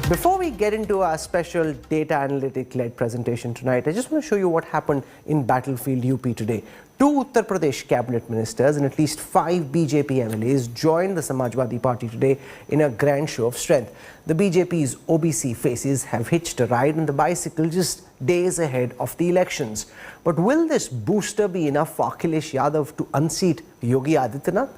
Before we get into our special data analytic-led presentation tonight, I just want to show you what happened in battlefield UP today. 2 Uttar Pradesh cabinet ministers and at least 5 BJP MLAs joined the Samajwadi Party today in a grand show of strength. The BJP's OBC faces have hitched a ride on the bicycle just days ahead of the elections. But will this booster be enough for Akhilesh Yadav to unseat Yogi Adityanath?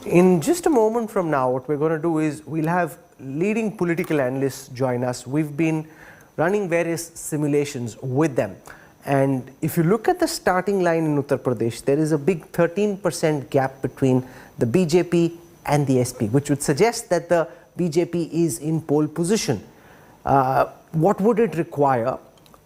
In just a moment from now, what we're going to do is we'll have leading political analysts join us. We've been running various simulations with them. And if you look at the starting line in Uttar Pradesh, there is a big 13% gap between the BJP and the SP, which would suggest that the BJP is in pole position. What would it require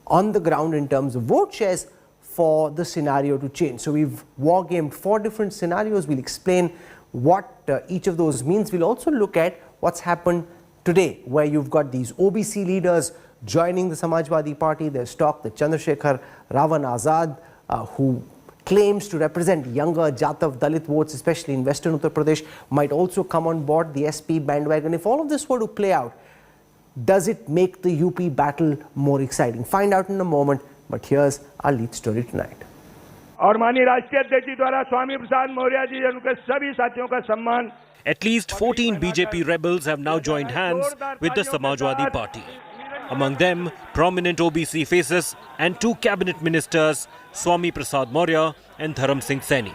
on the ground in terms of vote shares for the scenario to change? So we've wargamed 4 different scenarios. We'll explain what each of those means. We'll also look at what's happened today, where you've got these OBC leaders joining the Samajwadi Party. There's talk that Chandrasekhar Ravan Azad, who claims to represent younger Jatav Dalit votes, especially in Western Uttar Pradesh, might also come on board the SP bandwagon. If all of this were to play out, does it make the UP battle more exciting? Find out in a moment, but here's our lead story tonight. और माननीय राष्ट्रीय अध्यक्ष जी द्वारा स्वामी प्रसाद मौर्य जी और उनके सभी साथियों का सम्मान. At least 14 BJP rebels have now joined hands with the Samajwadi Party. Among them, prominent OBC faces and 2 cabinet ministers, Swami Prasad Maurya and Dharam Saini.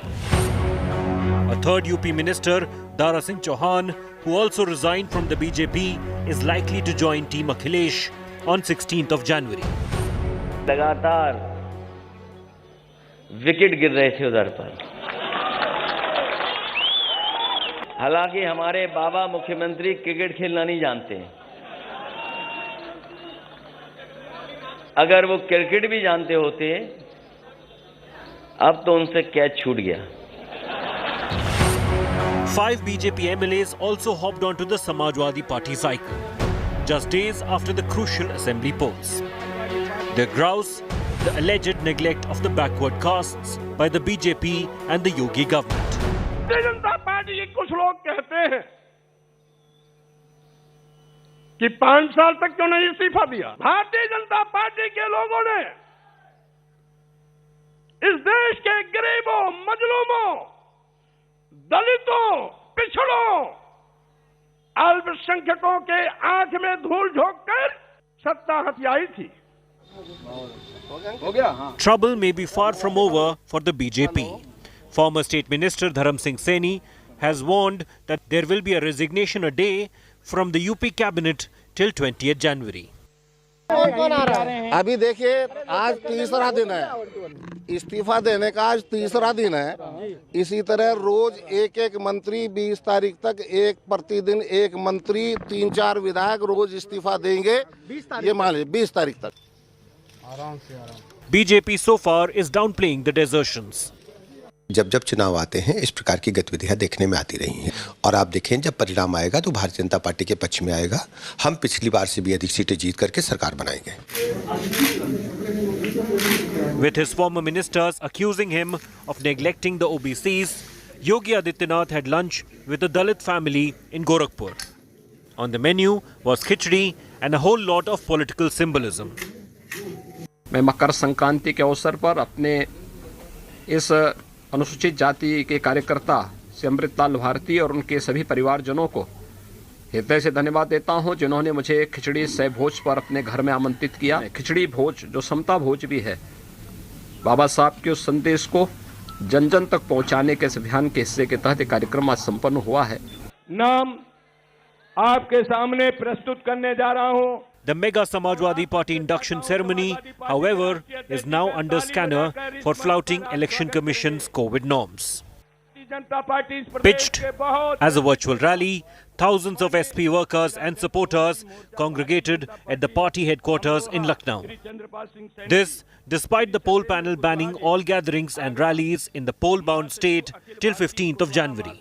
A 3rd UP minister, Dara Singh Chauhan, who also resigned from the BJP, is likely to join Team Akhilesh on 16th of January. लगातार wicket गिर रहे थे उधर पर. हालांकि हमारे बाबा मुख्यमंत्री cricket खेलना नहीं जानते हैं. अगर वो क्रिकेट भी जानते होते अब तो उनसे कैच छूट गया. 5 BJP MLAs also hopped onto the Samajwadi Party cycle, just days after the crucial assembly polls. They grouse the alleged neglect of the backward castes by the BJP and the Yogi government. Bharatiya Janata party के कुछ लोग कहते हैं कि 5 साल तक क्यों नहीं इस्तीफा दिया. भारतीय जनता पार्टी के लोगों ने इस देश के गरीबों, मजलूमों, दलितों, पिछड़ों, अल्पसंख्यकों के आंख में धूल झोंककर सत्ता हथियाई थी. Trouble may be far from over for the BJP. Former State Minister Dharam Saini has warned that there will be a resignation a day from the UP cabinet till 20th January. अभी देखिए आज तीसरा दिन है, इस्तीफा देने का आज तीसरा दिन है. इसी तरह रोज एक मंत्री 20 तारीख तक एक प्रतिदिन एक मंत्री 3-4 विधायक रोज इस्तीफा देंगे. ये मान लीजिए 20 तारीख तक. BJP so far is downplaying the desertions. जब चुनाव आते हैं इस प्रकार की गतिविधियां देखने में आती रही हैं और आप देखें जब परिणाम आएगा तो भारतीय जनता पार्टी के पक्ष में आएगा. हम पिछली बार से भी अधिक सीटें जीत करके सरकार बनाएंगे. With his former ministers accusing him of neglecting the OBCs, Yogi Adityanath had lunch with a Dalit family in Gorakhpur. On the menu was khichdi and a whole lot of political symbolism. मैं मकर संक्रांति के अवसर पर अपने इस अनुसूचित जाति के कार्यकर्ता श्री अमृतलाल भारती और उनके सभी परिवारजनों को हृदय से धन्यवाद देता हूं, जिन्होंने मुझे खिचड़ी सह भोज पर अपने घर में आमंत्रित किया. खिचड़ी भोज जो समता भोज भी है, बाबा साहब के उस संदेश को जन जन तक पहुंचाने के इस अभियान के हिस्से के तहत कार्यक्रम आज संपन्न हुआ है. नाम आपके सामने प्रस्तुत करने जा रहा हूं. The mega Samajwadi Party induction ceremony, however, is now under scanner for flouting Election Commission's COVID norms. Pitched as a virtual rally, thousands of SP workers and supporters congregated at the party headquarters in Lucknow. This, despite the poll panel banning all gatherings and rallies in the poll-bound state till 15th of January.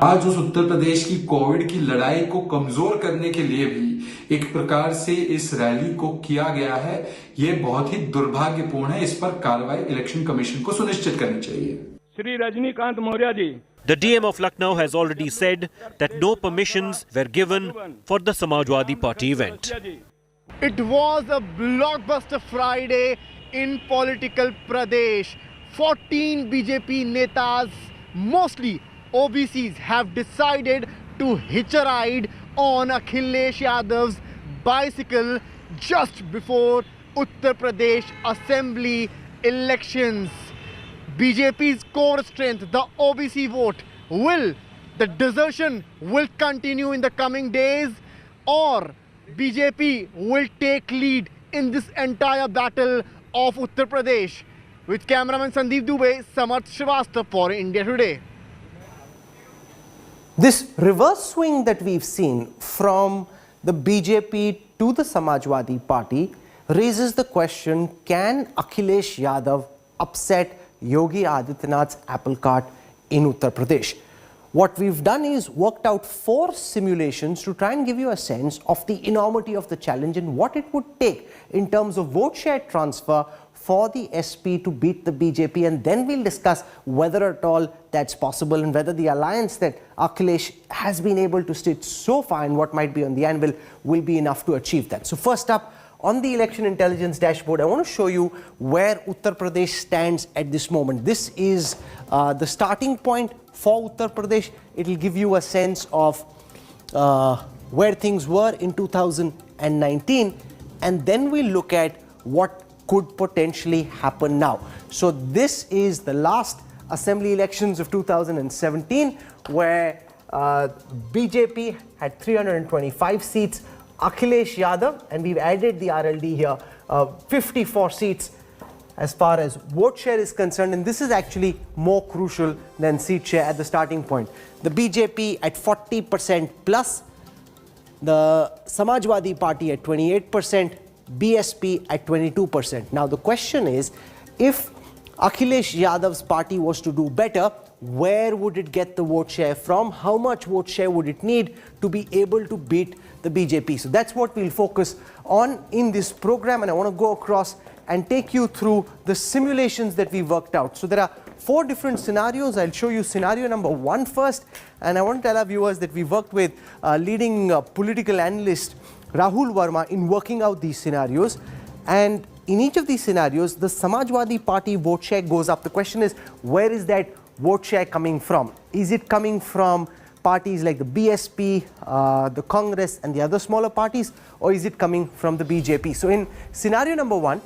आज उस उत्तर प्रदेश की Covid की लड़ाई को कमजोर करने के लिए भी एक प्रकार से इस रैली को किया गया है, ये बहुत ही दुर्भाग्यपूर्ण है। इस पर कार्रवाई इलेक्शन कमीशन को सुनिश्चित करनी चाहिए। Shri Rajinikanth Maurya ji. The DM of Lucknow has already said that no permissions were given for the Samajwadi Party event. It was a blockbuster Friday in political Pradesh. 14 BJP netas, mostly OBCs, have decided to hitch a ride on Akhilesh Yadav's bicycle just before Uttar Pradesh Assembly elections. BJP's core strength, the OBC vote, the desertion will continue in the coming days, or BJP will take lead in this entire battle of Uttar Pradesh. With cameraman Sandeep Dubey, Samarth Shrivastava for India Today. This reverse swing that we've seen from the BJP to the Samajwadi Party raises the question, can Akhilesh Yadav upset Yogi Adityanath's apple cart in Uttar Pradesh? What we've done is worked out 4 simulations to try and give you a sense of the enormity of the challenge and what it would take in terms of vote share transfer for the SP to beat the BJP, and then we'll discuss whether at all that's possible and whether the alliance that Akhilesh has been able to stitch so far and what might be on the anvil will be enough to achieve that. So first up, on the election intelligence dashboard, I want to show you where Uttar Pradesh stands at this moment. This is the starting point for Uttar Pradesh. It will give you a sense of where things were in 2019, and then we'll look at what could potentially happen now. So this is the last assembly elections of 2017, where BJP had 325 seats. Akhilesh Yadav, and we've added the RLD here, 54 seats as far as vote share is concerned, and this is actually more crucial than seat share at the starting point. The BJP at 40% plus, the Samajwadi Party at 28%, BSP at 22%. Now the question is, if Akhilesh Yadav's party was to do better, where would it get the vote share from? How much vote share would it need to be able to beat the BJP? So that's what we'll focus on in this program, and I want to go across and take you through the simulations that we worked out. So there are 4 different scenarios. I'll show you scenario number 1 first, and I want to tell our viewers that we worked with leading political analyst Rahul Verma in working out these scenarios, and in each of these scenarios the Samajwadi Party vote share goes up. The question is, where is that vote share coming from? Is it coming from parties like the BSP, the Congress and the other smaller parties, or is it coming from the BJP? So in scenario number 1,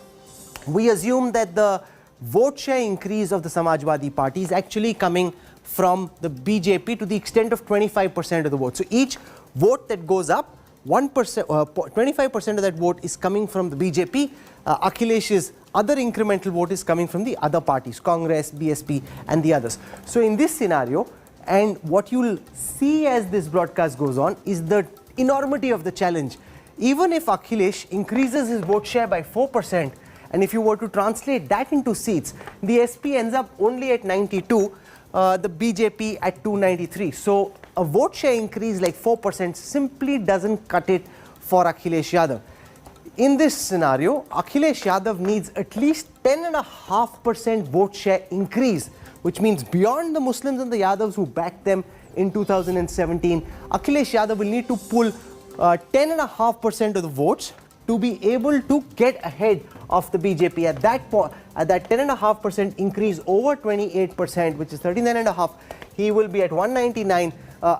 we assume that the vote share increase of the Samajwadi Party is actually coming from the BJP to the extent of 25% of the vote. So each vote that goes up, 25% of that vote is coming from the BJP. Akhilesh's other incremental vote is coming from the other parties, Congress, BSP and the others. So in this scenario, and what you'll see as this broadcast goes on, is the enormity of the challenge. Even if Akhilesh increases his vote share by 4%, and if you were to translate that into seats, the SP ends up only at 92, the BJP at 293. So a vote share increase like 4% simply doesn't cut it for Akhilesh Yadav. In this scenario, Akhilesh Yadav needs at least 10.5% vote share increase, which means beyond the Muslims and the Yadavs who backed them in 2017, Akhilesh Yadav will need to pull 10.5% of the votes to be able to get ahead of the BJP. At that 10.5% increase over 28%, which is 39.5%, he will be at 199.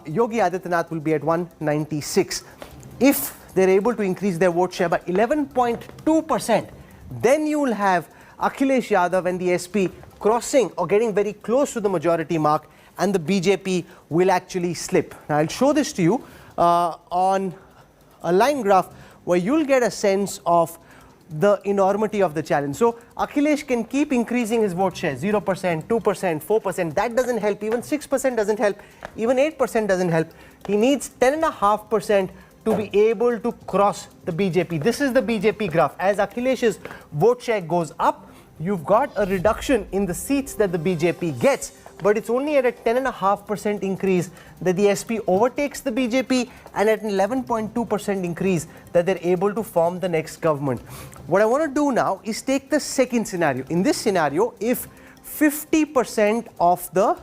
Yogi Adityanath will be at 196. If they're able to increase their vote share by 11.2%, then you will have Akhilesh Yadav and the SP crossing or getting very close to the majority mark, and the BJP will actually slip. Now I'll show this to you on a line graph where you'll get a sense of the enormity of the challenge. So Akhilesh can keep increasing his vote share, 0%, 2%, 4%. That doesn't help. Even 6% doesn't help. Even 8% doesn't help. He needs 10.5% to be able to cross the BJP. This is the BJP graph. As Akhilesh's vote share goes up, you've got a reduction in the seats that the BJP gets, but it's only at a 10.5% increase that the SP overtakes the BJP, and at an 11.2% increase that they're able to form the next government. What I want to do now is take the second scenario. In this scenario, if 50% of the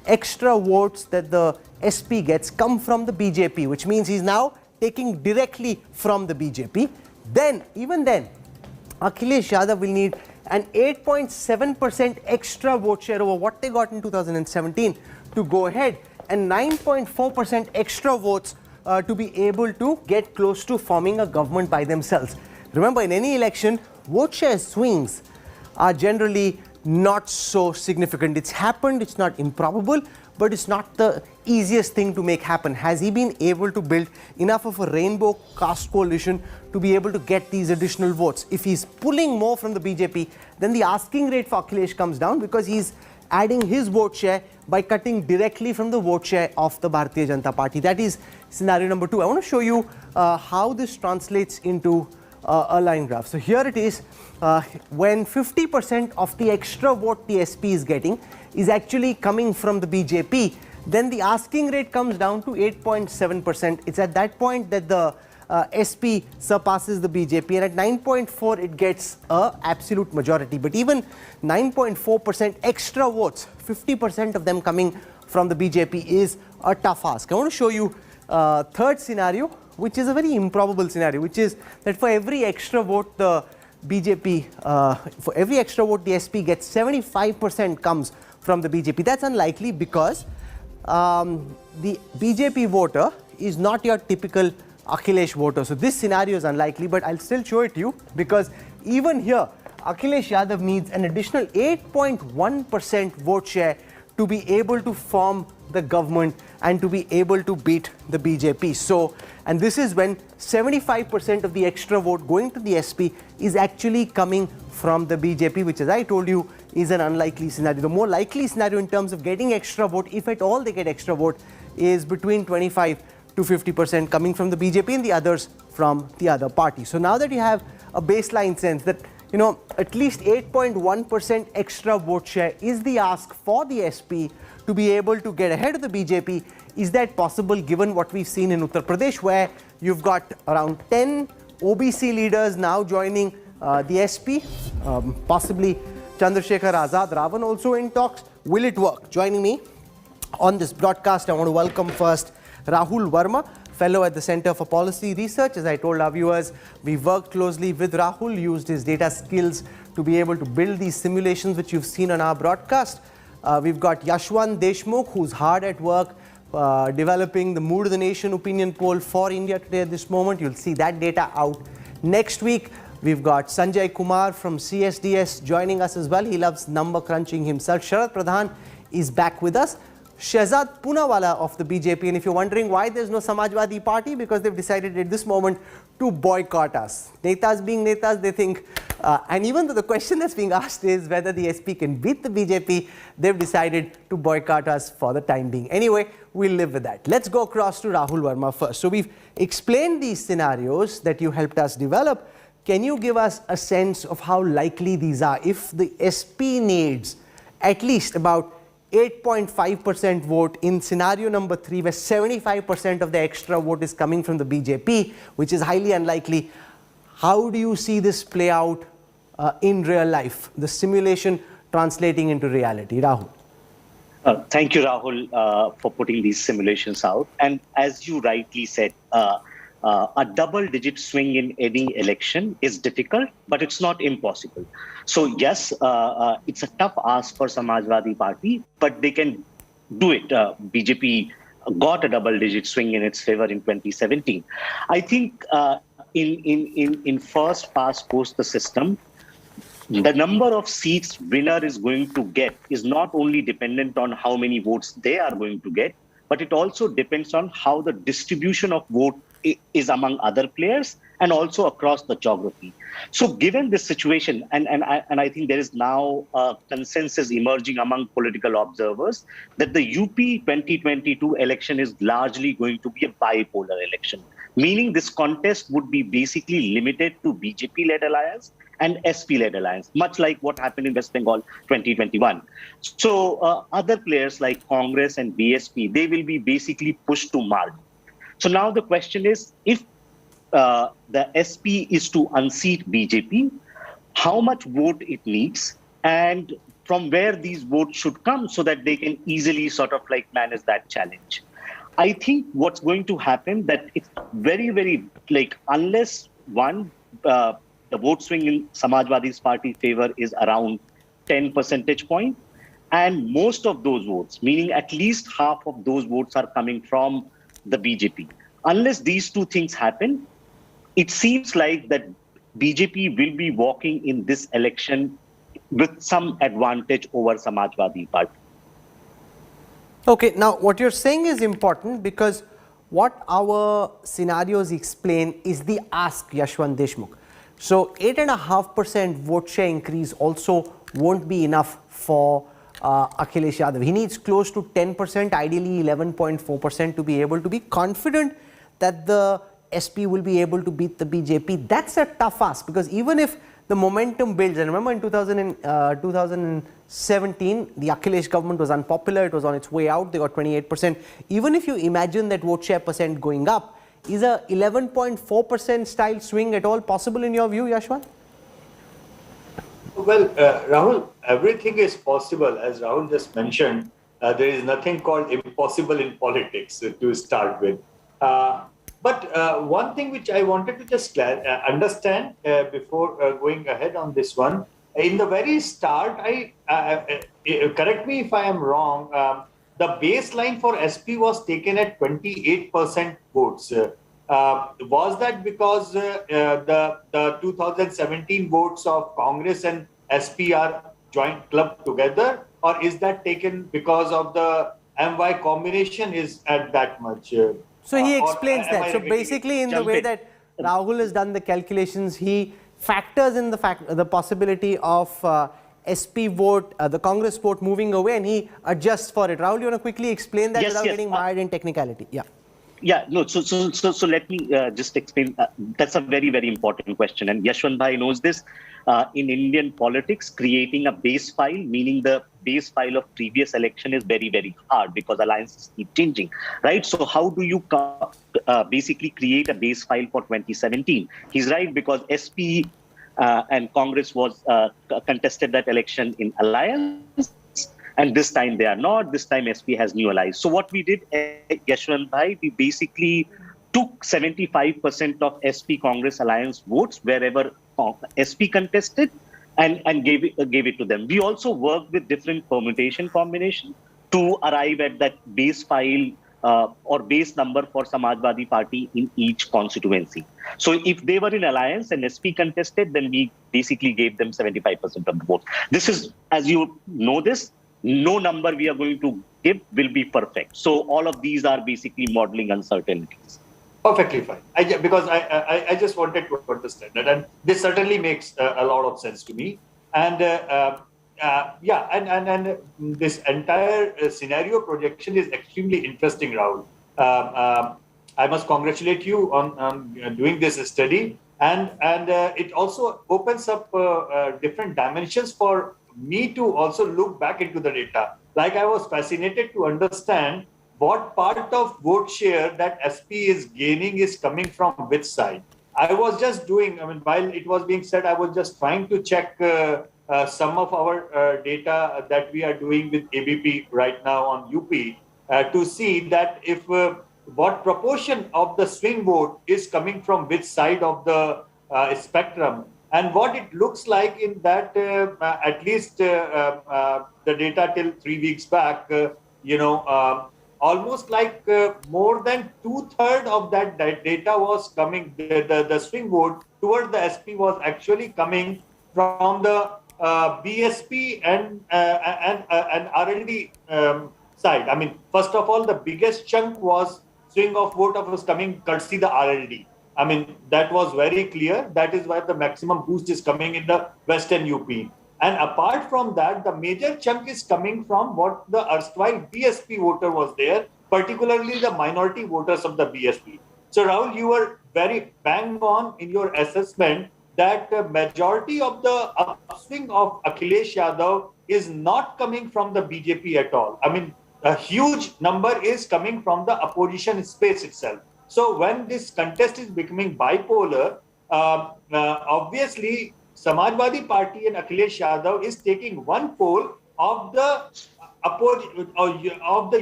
extra votes that the SP gets come from the BJP, which means he's now taking directly from the BJP, then, even then, Akhilesh Yadav will need an 8.7% extra vote share over what they got in 2017 to go ahead, and 9.4% extra votes to be able to get close to forming a government by themselves. Remember, in any election, vote share swings are generally not so significant. It's happened, it's not improbable, but it's not the easiest thing to make happen. Has he been able to build enough of a rainbow caste coalition to be able to get these additional votes? If he's pulling more from the BJP, then the asking rate for Akhilesh comes down, because he's adding his vote share by cutting directly from the vote share of the Bharatiya Janata Party. That is scenario number 2. I want to show you how this translates into a line graph. So here it is, when 50% of the extra vote the SP is getting is actually coming from the BJP, then the asking rate comes down to 8.7%. It's at that point that the SP surpasses the BJP, and at 9.4 it gets a absolute majority. But even 9.4% extra votes, 50% of them coming from the BJP, is a tough ask. I want to show you third scenario, which is a very improbable scenario, which is that for every extra vote the BJP, for every extra vote the SP gets, 75% comes from the BJP. That's unlikely, because the BJP voter is not your typical Akhilesh voter. So this scenario is unlikely, but I'll still show it to you, because even here Akhilesh Yadav needs an additional 8.1% vote share to be able to form the government and to be able to beat the BJP. So, and this is when 75% of the extra vote going to the SP is actually coming from the BJP, which, as I told you, is an unlikely scenario. The more likely scenario in terms of getting extra vote, if at all they get extra vote, is between 25 to 50% coming from the BJP and the others from the other party. So now that you have a baseline sense that, you know, at least 8.1% extra vote share is the ask for the SP to be able to get ahead of the BJP, is that possible given what we've seen in Uttar Pradesh, where you've got around 10 OBC leaders now joining the SP, possibly Chandrasekhar Azad Ravan also in talks. Will it work? Joining me on this broadcast, I want to welcome first Rahul Verma, fellow at the Center for Policy Research. As I told our viewers, we worked closely with Rahul, used his data skills to be able to build these simulations which you've seen on our broadcast. We've got Yashwant Deshmukh, who's hard at work developing the Mood of the Nation opinion poll for India today at this moment. You'll see that data out next week. We've got Sanjay Kumar from CSDS joining us as well. He loves number crunching himself. Sharad Pradhan is back with us. Shehzad Poonawala of the BJP. And if you're wondering why there's no Samajwadi Party, because they've decided at this moment to boycott us. Netas being netas, they think, and even though the question that's being asked is whether the SP can beat the BJP, they've decided to boycott us for the time being. Anyway, we'll live with that. Let's go across to Rahul Verma first. So we've explained these scenarios that you helped us develop. Can you give us a sense of how likely these are? If the SP needs at least about 8.5% vote in scenario number 3, where 75% of the extra vote is coming from the BJP, which is highly unlikely, how do you see this play out in real life, the simulation translating into reality? Rahul. Thank you, Rahul, for putting these simulations out. And as you rightly said, a double-digit swing in any election is difficult, but it's not impossible. So yes, it's a tough ask for Samajwadi Party, but they can do it. BJP got a double-digit swing in its favor in 2017. I think in first past post the system, the number of seats winner is going to get is not only dependent on how many votes they are going to get, but it also depends on how the distribution of vote is among other players and also across the geography. So given this situation, and I think there is now a consensus emerging among political observers that the UP 2022 election is largely going to be a bipolar election, meaning this contest would be basically limited to BJP-led alliance and SP-led alliance, much like what happened in West Bengal 2021. So other players like Congress and BSP, they will be basically pushed to margin. So now the question is, if the SP is to unseat BJP, how much vote it needs, and from where these votes should come so that they can easily sort of like manage that challenge. I think what's going to happen that it's very, very like unless one, the vote swing in Samajwadi's party favor is around 10 percentage point, and most of those votes, meaning at least half of those votes are coming from the BJP. Unless these two things happen, it seems like that BJP will be walking in this election with some advantage over Samajwadi Party. Okay, now what you're saying is important because what our scenarios explain is the ask Yashwant Deshmukh. So 8.5% vote share increase also won't be enough for Akhilesh Yadav. He needs close to 10%, ideally 11.4% to be able to be confident that the SP will be able to beat the BJP. That's a tough ask because even if the momentum builds, and remember in 2017, the Akhilesh government was unpopular, it was on its way out, they got 28%. Even if you imagine that vote share percent going up, is a 11.4% style swing at all possible in your view, Yashwant? Well, Rahul, everything is possible. As Rahul just mentioned, there is nothing called impossible in politics to start with. But one thing which I wanted to just understand before going ahead on this one, in the very start, correct me if I am wrong, the baseline for SP was taken at 28% votes. Was that because the 2017 votes of Congress and SP are joint club together, or is that taken because of the MY combination is at that much? So he explains that. So basically in the way that Rahul has done the calculations, he factors in the possibility of SP vote, the Congress vote moving away, and he adjusts for it. Rahul, you want to quickly explain that without getting mired in technicality? Yeah. Yeah, no, so let me just explain. That's a very, very important question. And Yashwant Bhai knows this. In Indian politics, creating a base file, meaning the base file of previous election is very, very hard because alliances keep changing, right? So how do you basically create a base file for 2017? He's right, because SP and Congress was contested that election in alliance. And this time they are not. This time SP has new allies. So what we did, Yashwant Bhai, we basically took 75% of SP Congress alliance votes wherever SP contested and gave it to them. We also worked with different permutation combination to arrive at that base file or base number for Samajwadi Party in each constituency. So if they were in alliance and SP contested, then we basically gave them 75% of the votes. This is, as you know this, no number we are going to give will be perfect. So all of these are basically modeling uncertainties. Perfectly fine. Because I just wanted to understand that, and this certainly makes a lot of sense to me. And and this entire scenario projection is extremely interesting, Rahul. I must congratulate you on doing this study, and it also opens up different dimensions for me to also look back into the data. Like I was fascinated to understand what part of vote share that SP is gaining is coming from which side. I was just doing, while it was being said, I was just trying to check some of our data that we are doing with ABP right now on UP to see that if what proportion of the swing vote is coming from which side of the spectrum. And what it looks like in that, at least the data till 3 weeks back, almost like more than 2/3 of that data was coming, the swing vote towards the SP was actually coming from the BSP and RLD side. First of all, the biggest chunk was swing of vote was coming courtesy the RLD. I mean, that was very clear. That is why the maximum boost is coming in the Western UP. And apart from that, the major chunk is coming from what the erstwhile BSP voter was there, particularly the minority voters of the BSP. So Rahul, you were very bang on in your assessment that the majority of the upswing of Akhilesh Yadav is not coming from the BJP at all. I mean, a huge number is coming from the opposition space itself. So when this contest is becoming bipolar, obviously Samajwadi Party and Akhilesh Yadav is taking one pole of the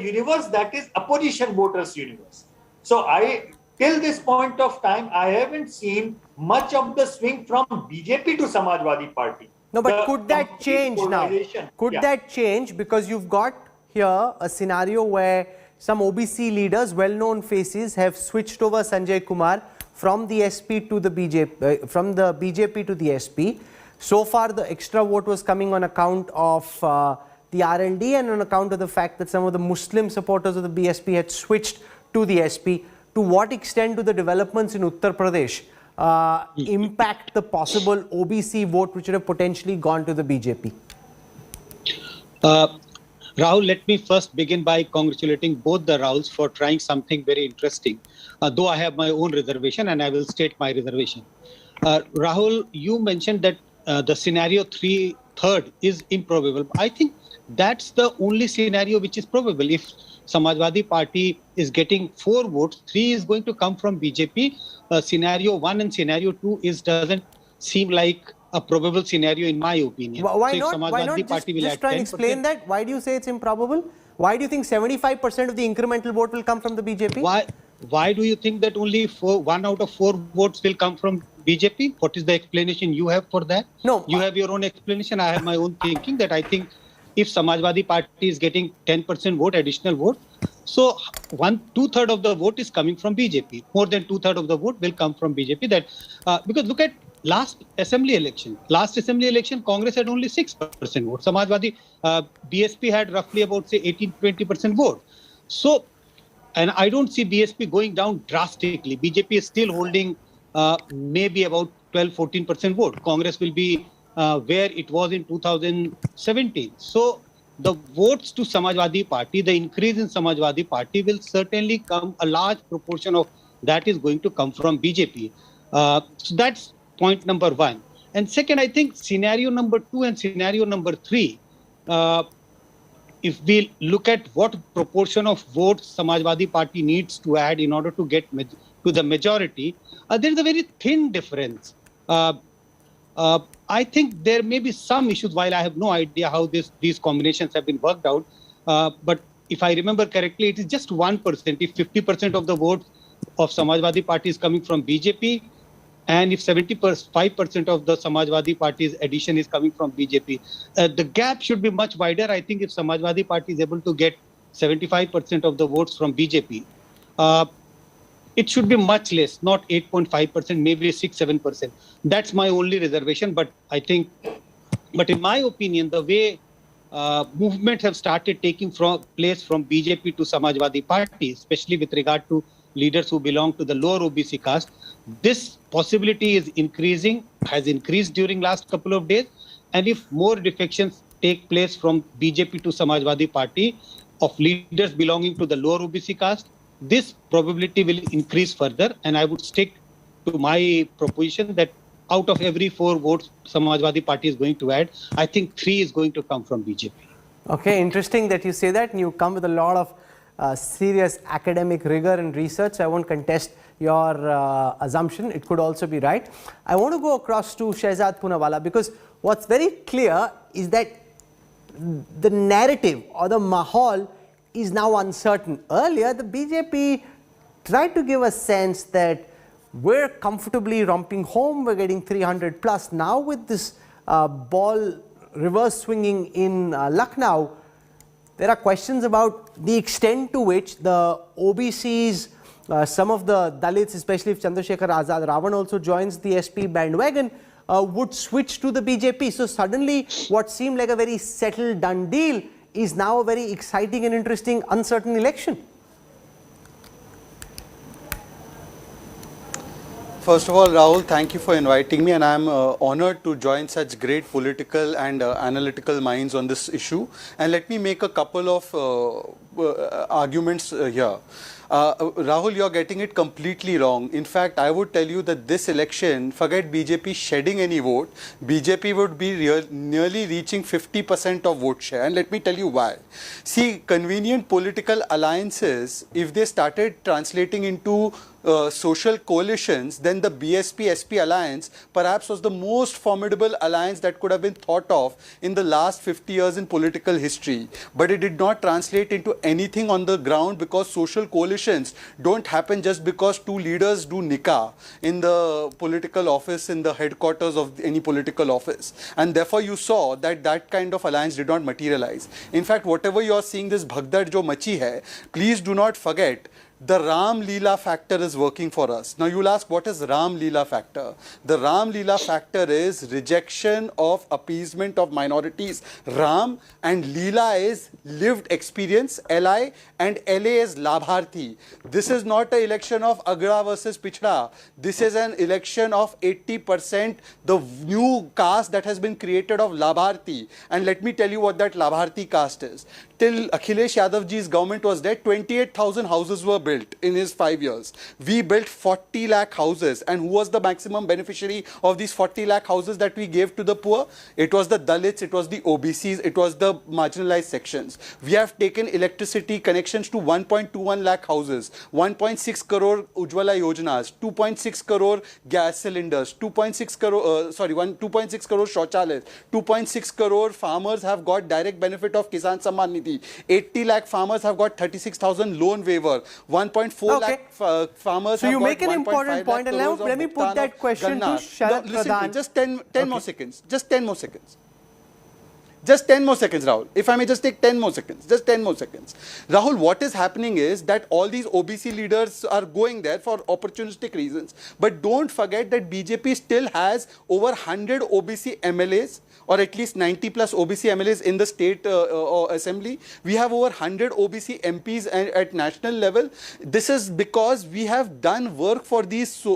universe that is opposition voters universe. So till this point of time, I haven't seen much of the swing from BJP to Samajwadi Party. No, but could that change now? Could that change? Because you've got here a scenario where some OBC leaders, well-known faces, have switched over Sanjay Kumar from the SP to the BJP, from the BJP to the SP. So far, the extra vote was coming on account of the RLD and on account of the fact that some of the Muslim supporters of the BSP had switched to the SP. To what extent do the developments in Uttar Pradesh impact the possible OBC vote which would have potentially gone to the BJP? Rahul, let me first begin by congratulating both the Rahuls for trying something very interesting, though I have my own reservation and I will state my reservation. Rahul, you mentioned that the scenario third is improbable. I think that's the only scenario which is probable. If Samajwadi Party is getting 4 votes, 3 is going to come from BJP. Scenario 1 and scenario 2 doesn't seem like a probable scenario in my opinion. Why not just try and explain that? Why do you say it's improbable? Why do you think 75% of the incremental vote will come from the BJP? Why do you think that only 1 out of 4 votes will come from BJP? What is the explanation you have for that? No. You have your own explanation. I have my own thinking that I think if Samajwadi Party is getting 10% vote, additional vote, so 2/3 of the vote is coming from BJP. More than 2/3 of the vote will come from BJP. Because look at last assembly election. Last assembly election, Congress had only 6% vote. Samajwadi, BSP had roughly about say 18-20% vote. So, and I don't see BSP going down drastically. BJP is still holding maybe about 12-14% vote. Congress will be where it was in 2017. So the votes to Samajwadi Party, the increase in Samajwadi Party will certainly come, a large proportion of that is going to come from BJP. So that's point number 1. And second, I think scenario number 2 and scenario number 3, if we look at what proportion of votes Samajwadi Party needs to add in order to get to the majority, there is a very thin difference. I think there may be some issues, while I have no idea how these combinations have been worked out. But if I remember correctly, it is just 1%. If 50% of the votes of Samajwadi Party is coming from BJP, and if 75% of the Samajwadi Party's addition is coming from BJP, the gap should be much wider. I think if Samajwadi Party is able to get 75% of the votes from BJP, it should be much less, not 8.5%, maybe 6-7%. That's my only reservation. But I think, in my opinion, the way movement have started taking place from BJP to Samajwadi Party, especially with regard to leaders who belong to the lower OBC caste, this possibility is increasing, has increased during last couple of days. And if more defections take place from BJP to Samajwadi Party of leaders belonging to the lower OBC caste, this probability will increase further. And I would stick to my proposition that out of every 4 votes Samajwadi Party is going to add, I think 3 is going to come from BJP. Okay, interesting that you say that, and you come with a lot of serious academic rigor and research. I won't contest your assumption. It could also be right. I want to go across to Shehzad Poonawalla, because what's very clear is that the narrative or the mahal is now uncertain. Earlier, the BJP tried to give a sense that we're comfortably romping home, we're getting 300 plus. Now with this ball reverse swinging in Lucknow, there are questions about the extent to which the OBCs, some of the Dalits, especially if Chandrasekhar Azad Ravan also joins the SP bandwagon, would switch to the BJP. So suddenly what seemed like a very settled, done deal is now a very exciting and interesting, uncertain election. First of all, Rahul, thank you for inviting me, and I'm honored to join such great political and analytical minds on this issue. And let me make a couple of arguments here. Rahul, you're getting it completely wrong. In fact, I would tell you that this election, forget BJP shedding any vote, BJP would be nearly reaching 50% of vote share. And let me tell you why. See, convenient political alliances, if they started translating into social coalitions, then the BSP-SP alliance perhaps was the most formidable alliance that could have been thought of in the last 50 years in political history. But it did not translate into anything on the ground because social coalitions don't happen just because two leaders do nikah in the political office, in the headquarters of any political office. And therefore you saw that that kind of alliance did not materialize. In fact, whatever you are seeing, this bhagdad jo machi hai, please do not forget, the Ram Leela factor is working for us. Now you'll ask, what is Ram Leela factor? The Ram Leela factor is rejection of appeasement of minorities. Ram and Leela is lived experience, LI, and LA is Labharthi. This is not an election of Agra versus Pichda. This is an election of 80% the new caste that has been created of Labharthi. And let me tell you what that Labharthi caste is. Till Akhilesh Yadav ji's government was there, 28,000 houses were built in his 5 years. We built 40 lakh houses. And who was the maximum beneficiary of these 40 lakh houses that we gave to the poor? It was the Dalits, it was the OBCs, it was the marginalized sections. We have taken electricity connections to 1.21 lakh houses, 1.6 crore Ujjwala Yojanas, 2.6 crore gas cylinders, 2.6 crore, 2.6 crore shauchalayas, 2.6 crore farmers have got direct benefit of Kisan Samman Nidhi. 80 lakh farmers have got 36,000 loan waiver. 1.4 lakh farmers so have you got make an important point, and now let me put that question to Sharad Pradhan. Just 10 more seconds. Just 10 more seconds. Just 10 more seconds, Rahul. If I may just take 10 more seconds. Just 10 more seconds. Rahul, what is happening is that all these OBC leaders are going there for opportunistic reasons. But don't forget that BJP still has over 100 OBC MLAs, or at least 90 plus OBC MLAs in the state assembly. We have over 100 OBC MPs at national level. This is because we have done work for these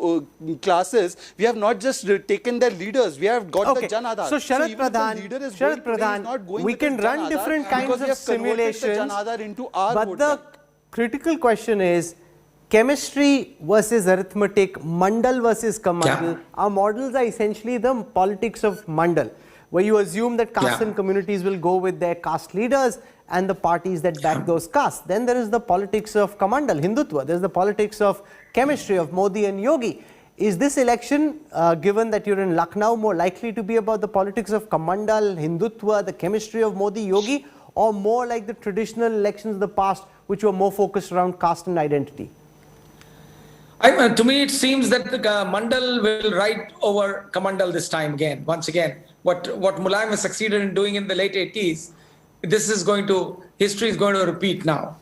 classes. We have not just taken their leaders. We have got the Jan Aadhar. So Sharad Pradhan, we can run different kinds of simulations, but the critical question is chemistry versus arithmetic, Mandal versus Kamandal. Our models are essentially the politics of Mandal, where you assume that castes and communities will go with their caste leaders and the parties that back those castes. Then there is the politics of Kamandal, Hindutva. There is the politics of chemistry of Modi and Yogi. Is this election, given that you're in Lucknow, more likely to be about the politics of Kamandal, Hindutva, the chemistry of Modi, Yogi, or more like the traditional elections of the past, which were more focused around caste and identity? To me, it seems that the Mandal will ride over Kamandal this time again, once again. What Mulayam has succeeded in doing in the late 80s, history is going to repeat now.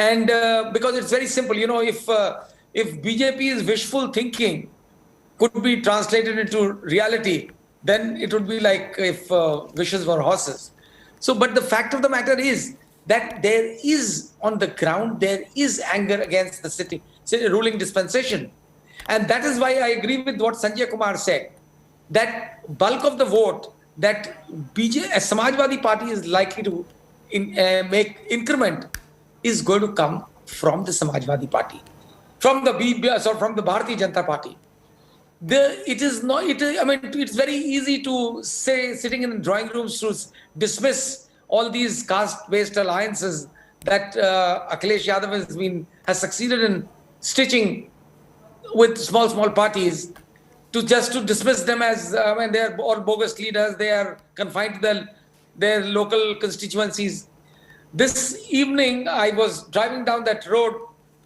And because it's very simple, you know, if BJP's wishful thinking could be translated into reality, then it would be like if wishes were horses. So, but the fact of the matter is that there is, on the ground, there is anger against the ruling dispensation. And that is why I agree with what Sanjay Kumar said, that bulk of the vote that Samajwadi Party is likely to make increment is going to come from the Samajwadi Party, from the Bharatiya Janata Party. It's very easy to say, sitting in drawing rooms, to dismiss all these caste-based alliances that Akhilesh Yadav has succeeded in stitching with small parties, to dismiss them as they are all bogus leaders. They are confined to their local constituencies. This evening, I was driving down that road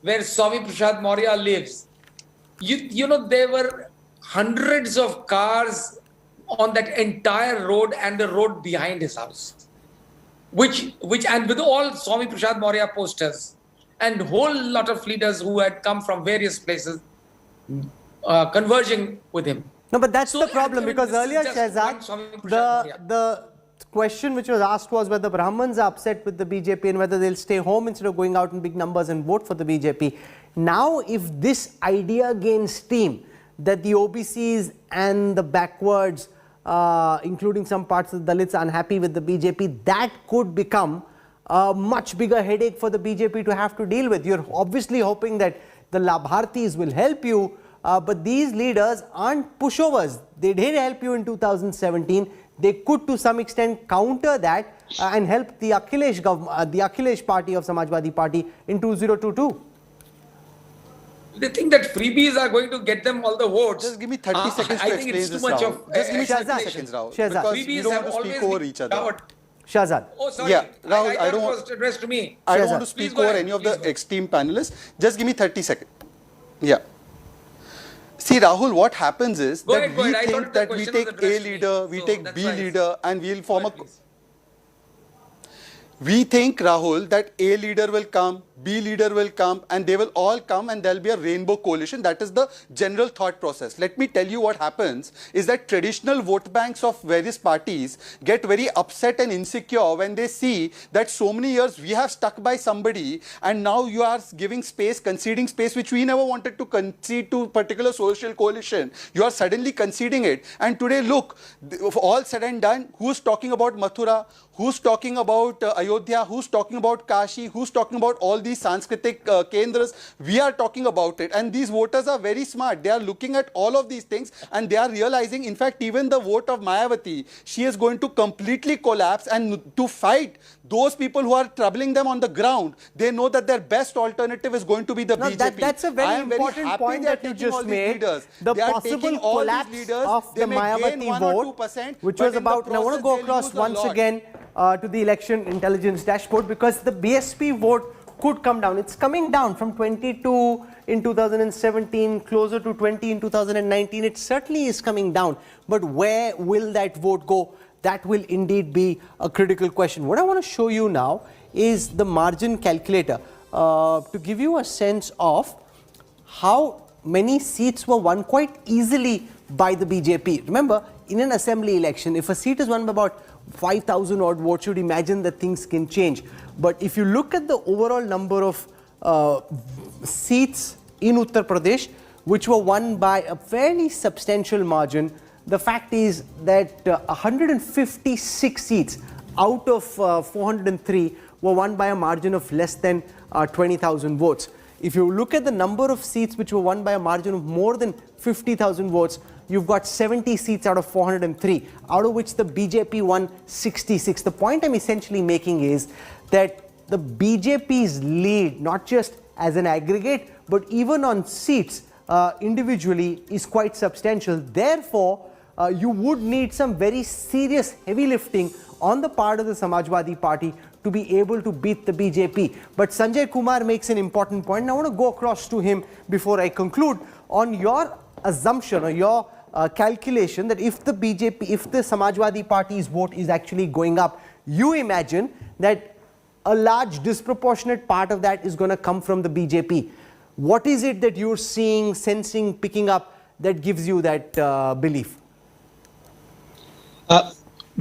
where Swami Prasad Maurya lives. You know, there were hundreds of cars on that entire road and the road behind his house, and with all Swami Prasad Maurya posters, and whole lot of leaders who had come from various places converging with him. No, but that's the problem, because earlier, Shehzad, the question which was asked was whether Brahmins are upset with the BJP and whether they'll stay home instead of going out in big numbers and vote for the BJP. Now, if this idea gains steam, that the OBCs and the backwards, including some parts of the Dalits, are unhappy with the BJP, that could become a much bigger headache for the BJP to have to deal with. You're obviously hoping that the Bhartis will help you, but these leaders aren't pushovers. They did help you in 2017. They could to some extent counter that and help the Akhilesh party of Samajwadi Party in 2022. They think that freebies are going to get them all the votes. Just give me 30 seconds to explain this, Rahul. Just give me 30 seconds, Rahul. Because you don't want to speak over each other. Shahzad. Oh, sorry. Yeah, Rahul, I don't want it was addressed to me. I don't want to speak over any of the esteemed panelists. Just give me 30 seconds. Yeah. See, Rahul, what happens is that we think that we take A leader, we take B leader, and we'll form a... We think, Rahul, that A leader will come, B leader will come, and they will all come and there'll be a rainbow coalition. That is the general thought process. Let me tell you what happens is that traditional vote banks of various parties get very upset and insecure when they see that so many years we have stuck by somebody and now you are giving space, conceding space, which we never wanted to concede to particular social coalition. You are suddenly conceding it. And today, look, all said and done, who's talking about Mathura? Who's talking about Ayodhya? Who's talking about Kashi? Who's talking about all these Sanskritic kendras? We are talking about it. And these voters are very smart. They are looking at all of these things and they are realizing, in fact, even the vote of Mayawati, she is going to completely collapse. And to fight those people who are troubling them on the ground, they know that their best alternative is going to be the BJP. That's a very important point that you just made. The possible collapse of the Mayawati vote, which was about, and I want to go across once again to the election intelligence dashboard, because the BSP vote could come down. It's coming down from 22 in 2017, closer to 20 in 2019. It certainly is coming down. But where will that vote go? That will indeed be a critical question. What I want to show you now is the margin calculator to give you a sense of how many seats were won quite easily by the BJP. Remember, in an assembly election, if a seat is won by about 5,000 odd votes, you'd imagine that things can change. But if you look at the overall number of seats in Uttar Pradesh, which were won by a fairly substantial margin, the fact is that 156 seats out of 403 were won by a margin of less than 20,000 votes. If you look at the number of seats which were won by a margin of more than 50,000 votes, you've got 70 seats out of 403, out of which the BJP won 66. The point I'm essentially making is that the BJP's lead, not just as an aggregate, but even on seats individually, is quite substantial. Therefore, you would need some very serious heavy lifting on the part of the Samajwadi Party to be able to beat the BJP. But Sanjay Kumar makes an important point, and I want to go across to him before I conclude on your assumption or your calculation that if the BJP, if the Samajwadi Party's vote is actually going up, you imagine that a large disproportionate part of that is going to come from the BJP. What is it that you're seeing, sensing, picking up that gives you that belief?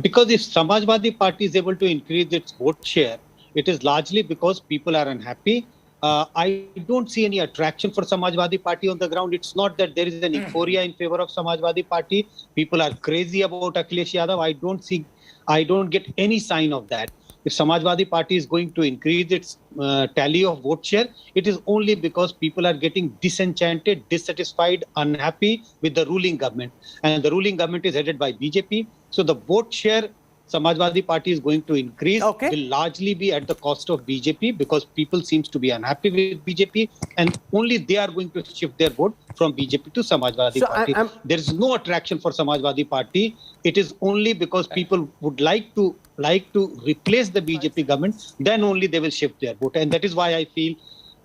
Because if Samajwadi Party is able to increase its vote share, it is largely because people are unhappy. I don't see any attraction for Samajwadi Party on the ground. It's not that there is an euphoria in favor of Samajwadi Party. People are crazy about Akhilesh Yadav. I don't get any sign of that. If Samajwadi Party is going to increase its tally of vote share, it is only because people are getting disenchanted, dissatisfied, unhappy with the ruling government. And the ruling government is headed by BJP. So the vote share Samajwadi Party is going to increase will largely be at the cost of BJP, because people seems to be unhappy with BJP and only they are going to shift their vote from BJP to Samajwadi Party. There is no attraction for Samajwadi Party. It is only because people would like to replace the BJP government, then only they will shift their vote. And that is why I feel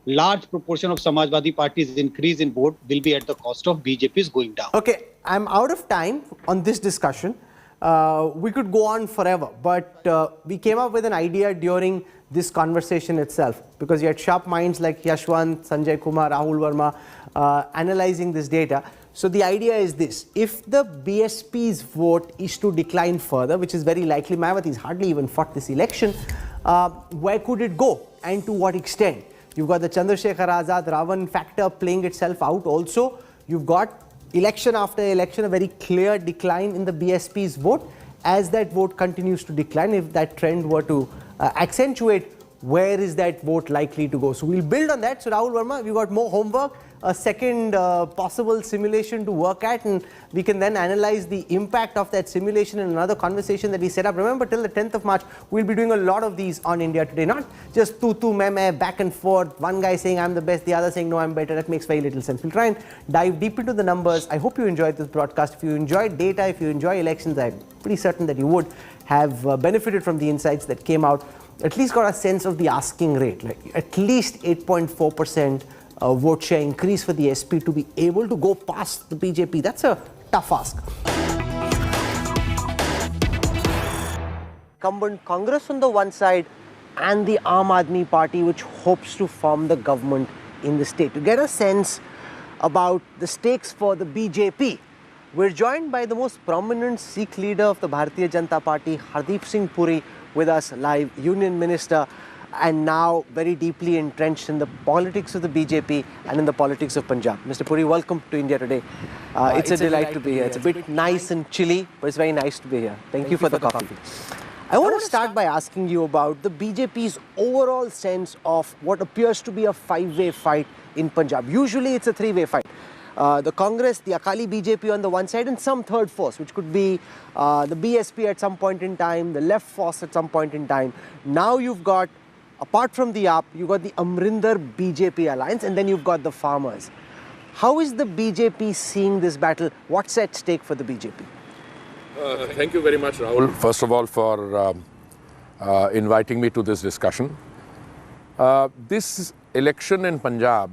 large proportion of Samajwadi Party's increase in vote will be at the cost of BJP's going down. Okay, I'm out of time on this discussion. We could go on forever, but we came up with an idea during this conversation itself, because you had sharp minds like Yashwant, Sanjay Kumar, Rahul Verma analyzing this data. So the idea is this: if the BSP's vote is to decline further, which is very likely, Mayawati's hardly even fought this election, where could it go and to what extent? You've got the Chandrasekhar Azad Ravan factor playing itself out also. You've got election after election, a very clear decline in the BSP's vote. As that vote continues to decline, if that trend were to accentuate, where is that vote likely to go? So we'll build on that. So Rahul Verma, we've got more homework, a second possible simulation to work at, and we can then analyze the impact of that simulation in another conversation that we set up. Remember, till the 10th of March, we'll be doing a lot of these on India Today, not just tu meh, back and forth, one guy saying I'm the best, the other saying no, I'm better. That makes very little sense. We'll try and dive deep into the numbers. I hope you enjoyed this broadcast. If you enjoyed data, if you enjoy elections, I'm pretty certain that you would have benefited from the insights that came out. At least got a sense of the asking rate, like at least 8.4% vote share increase for the SP to be able to go past the BJP. That's a tough ask. Incumbent Congress on the one side and the Aam Aadmi Party, which hopes to form the government in the state. To get a sense about the stakes for the BJP, we're joined by the most prominent Sikh leader of the Bharatiya Janata Party, Hardeep Puri, with us live, Union Minister, and now very deeply entrenched in the politics of the BJP and in the politics of Punjab. Mr. Puri, welcome to India Today. It's a delight to be here. It's a bit nice and chilly, but it's very nice to be here. Thank you for the coffee. I want to start by asking you about the BJP's overall sense of what appears to be a five-way fight in Punjab. Usually it's a three-way fight. The Congress, the Akali BJP on the one side, and some third force, which could be the BSP at some point in time, the left force at some point in time. Now you've got, apart from the AAP, you've got the Amrinder BJP alliance, and then you've got the farmers. How is the BJP seeing this battle? What's at stake for the BJP? Thank you very much, Rahul, first of all, for inviting me to this discussion. This election in Punjab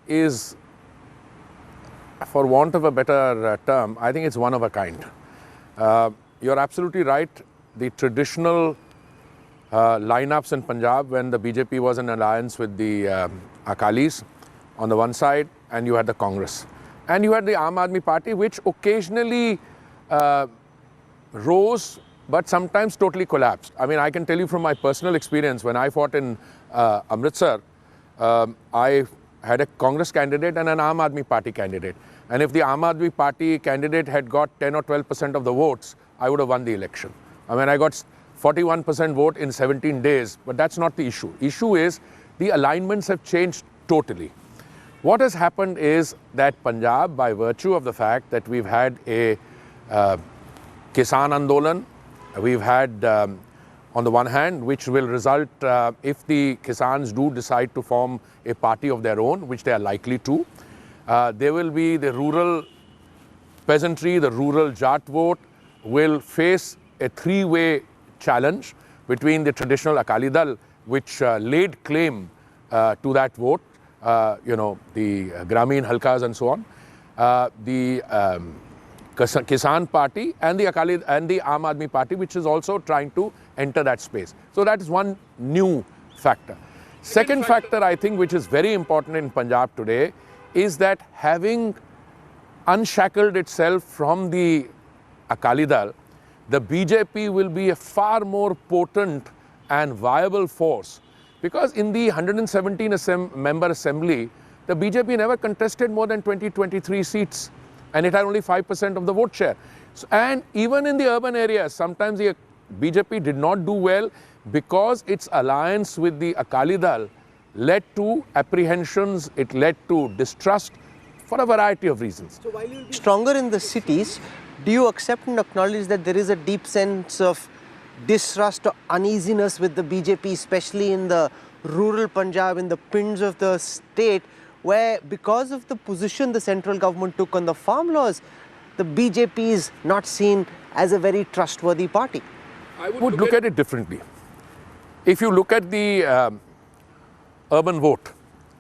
is, for want of a better term, I think it's one of a kind. You're absolutely right. The traditional lineups in Punjab, when the BJP was in alliance with the Akalis on the one side, and you had the Congress. And you had the Aam Aadmi Party, which occasionally rose, but sometimes totally collapsed. I mean, I can tell you from my personal experience, when I fought in Amritsar, I had a Congress candidate and an Aam Aadmi Party candidate. And if the Aam Aadmi Party candidate had got 10 or 12% of the votes, I would have won the election. I mean, I got 41% vote in 17 days, but that's not the issue. Issue is the alignments have changed totally. What has happened is that Punjab, by virtue of the fact that we've had a Kisan Andolan, we've had on the one hand, which will result if the Kisans do decide to form a party of their own, which they are likely to. There will be the rural peasantry, the rural Jat vote will face a three-way challenge between the traditional Akali Dal, which laid claim to that vote, the Grameen Halkas and so on, the Kisan Party and the Akali and the Aam Aadmi Party, which is also trying to enter that space. So that is one new factor. Second factor, I think, which is very important in Punjab today, is that having unshackled itself from the Akali Dal, the BJP will be a far more potent and viable force. Because in the 117 member assembly, the BJP never contested more than 20-23 seats. And it had only 5% of the vote share. So, and even in the urban areas, sometimes the BJP did not do well because its alliance with the Akali Dal led to apprehensions, it led to distrust for a variety of reasons. So while you'll be stronger in the cities, do you accept and acknowledge that there is a deep sense of distrust or uneasiness with the BJP, especially in the rural Punjab, in the pinds of the state, where because of the position the central government took on the farm laws, the BJP is not seen as a very trustworthy party? I would look at it differently. If you look at the urban vote,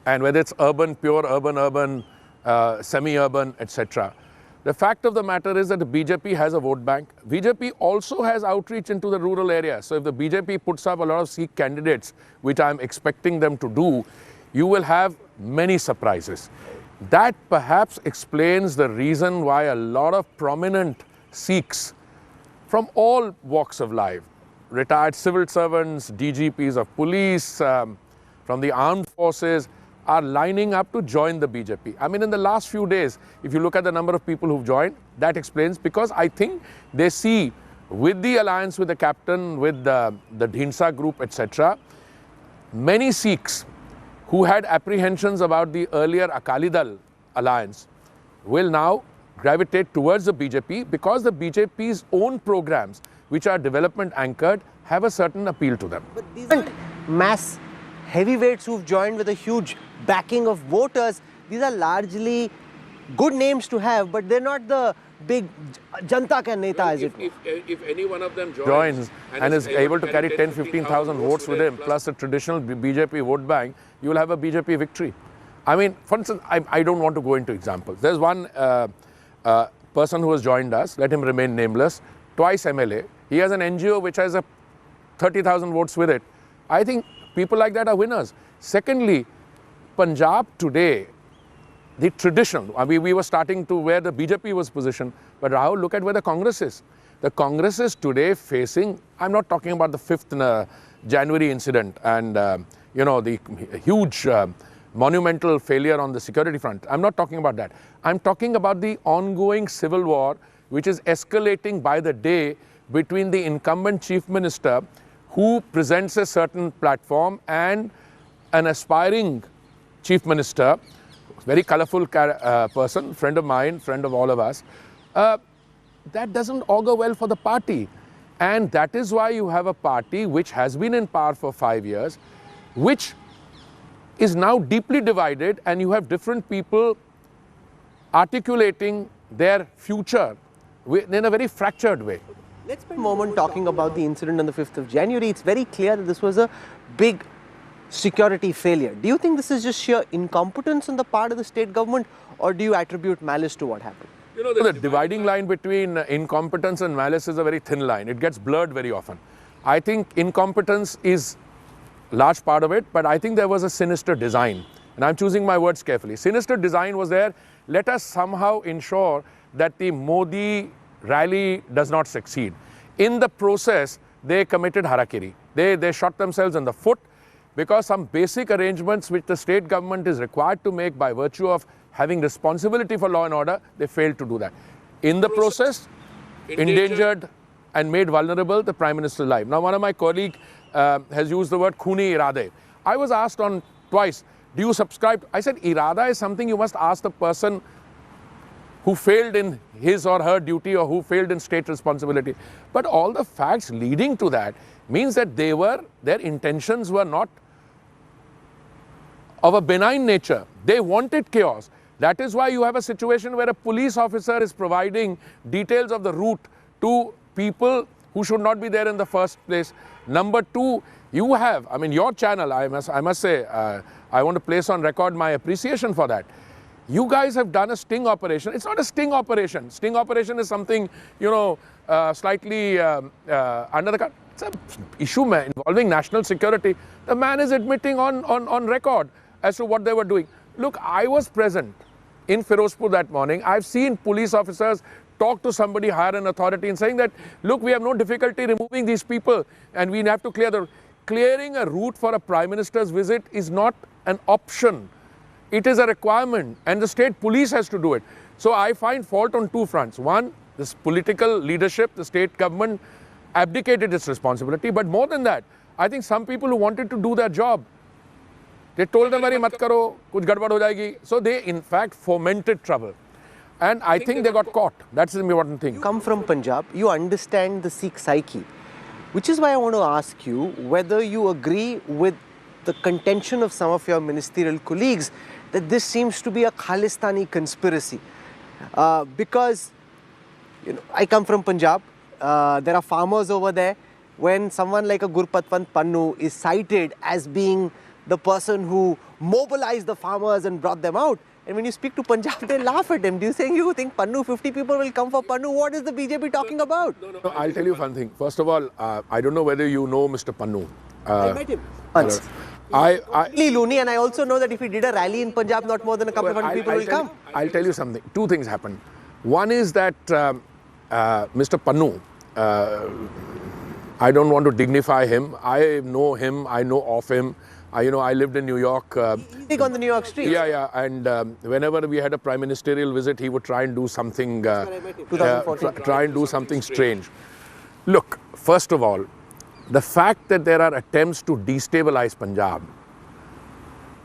and whether it's urban, pure urban, semi-urban, etc., the fact of the matter is that the BJP has a vote bank. BJP also has outreach into the rural areas. So if the BJP puts up a lot of Sikh candidates, which I'm expecting them to do, you will have many surprises. That perhaps explains the reason why a lot of prominent Sikhs from all walks of life, retired civil servants, DGPs of police, from the armed forces, are lining up to join the BJP. I mean, in the last few days, if you look at the number of people who've joined, that explains, because I think they see with the alliance with the captain, with the Dhinsa group, etc., many Sikhs who had apprehensions about the earlier Akali Dal alliance will now gravitate towards the BJP because the BJP's own programs, which are development anchored, have a certain appeal to them. But these aren't mass heavyweights who've joined with a huge backing of voters. These are largely good names to have, but they're not the big Janta ka Neta, as it were. If any one of them joins and is able to carry 10-15,000 votes with him, plus a traditional BJP vote bank, you will have a BJP victory. I mean, for instance, I don't want to go into examples. There's one person who has joined us, let him remain nameless, twice MLA. He has an NGO which has 30,000 votes with it. I think people like that are winners. Secondly, Punjab today, the traditional, I mean, we were starting to where the BJP was positioned, but Rahul, look at where the Congress is. The Congress is today facing, I'm not talking about the 5th January incident and, the huge monumental failure on the security front. I'm not talking about that. I'm talking about the ongoing civil war, which is escalating by the day between the incumbent chief minister, who presents a certain platform, and an aspiring chief minister, very colorful person, friend of mine, friend of all of us. That doesn't augur well for the party. And that is why you have a party which has been in power for 5 years, which is now deeply divided, and you have different people articulating their future in a very fractured way. Let's spend a moment talking about the incident on the 5th of January. It's very clear that this was a big security failure. Do you think this is just sheer incompetence on the part of the state government, or do you attribute malice to what happened? The dividing line between incompetence and malice is a very thin line. It gets blurred very often. I think incompetence is a large part of it, but I think there was a sinister design. And I'm choosing my words carefully. Sinister design was there. Let us somehow ensure that the Modi rally does not succeed. In the process, they committed harakiri. They shot themselves in the foot, because some basic arrangements which the state government is required to make by virtue of having responsibility for law and order, they failed to do that. In the process, endangered and made vulnerable the Prime Minister's life. Now, one of my colleagues has used the word khuni irade. I was asked on twice, do you subscribe? I said, irada is something you must ask the person who failed in his or her duty, or who failed in state responsibility. But all the facts leading to that means that their intentions were not of a benign nature. They wanted chaos. That is why you have a situation where a police officer is providing details of the route to people who should not be there in the first place. Number two, you have, I mean, your channel, I must say, I want to place on record my appreciation for that. You guys have done a sting operation. It's not a sting operation. Sting operation is something, slightly under the cut. It's an issue involving national security. The man is admitting on record as to what they were doing. Look, I was present in Firozpur that morning. I've seen police officers talk to somebody higher in authority and saying that, look, we have no difficulty removing these people and we have to clearing a route for a Prime Minister's visit is not an option. It is a requirement, and the state police has to do it. So I find fault on two fronts. One, this political leadership, the state government abdicated its responsibility. But more than that, I think some people who wanted to do their job, they told them, "Mat karo, kuch gadbad ho jayegi." So they in fact fomented trouble. And I think they got caught. That's the important thing. You come from Punjab, you understand the Sikh psyche, which is why I want to ask you whether you agree with the contention of some of your ministerial colleagues that this seems to be a Khalistani conspiracy. Because, I come from Punjab, there are farmers over there. When someone like a Gurpatwant Pannu is cited as being the person who mobilized the farmers and brought them out, and when you speak to Punjab, they laugh at him. Do you think Pannu, 50 people will come for Pannu? What is the BJP talking about? No, I'll tell you one thing. First of all, I don't know whether you know Mr. Pannu. I met him once. Really loony, and I also know that if he did a rally in Punjab, not more than a couple of hundred people will come. I'll tell you something. Two things happened. One is that Mr. Pannu I don't want to dignify him. I know him. I know of him. I lived in New York. Big on the New York streets. Yeah. And whenever we had a prime ministerial visit, he would try and do something. Try and do something strange. Look, first of all, the fact that there are attempts to destabilize Punjab,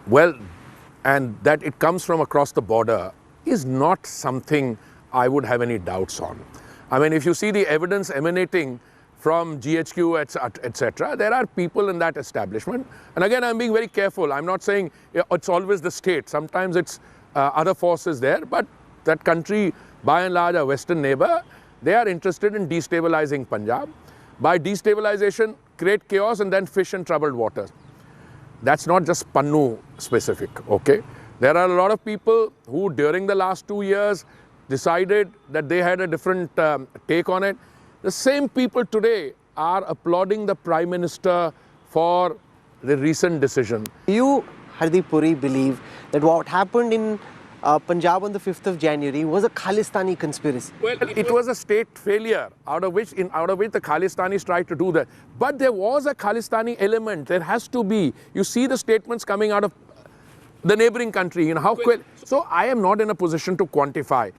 well, and that it comes from across the border, is not something I would have any doubts on. I mean, if you see the evidence emanating from GHQ, etc., there are people in that establishment. And again, I'm being very careful. I'm not saying it's always the state. Sometimes it's other forces there. But that country, by and large, a Western neighbor, they are interested in destabilizing Punjab. By destabilization, create chaos and then fish in troubled waters. That's not just Pannu specific, okay? There are a lot of people who, during the last 2 years, decided that they had a different take on it. The same people today are applauding the Prime Minister for the recent decision. You, Hardeep Puri, believe that what happened in Punjab on the 5th of January was a Khalistani conspiracy? Well, it was a state failure out of which the Khalistanis tried to do that. But there was a Khalistani element. There has to be. You see the statements coming out of the neighboring country. How quick. So I am not in a position to quantify.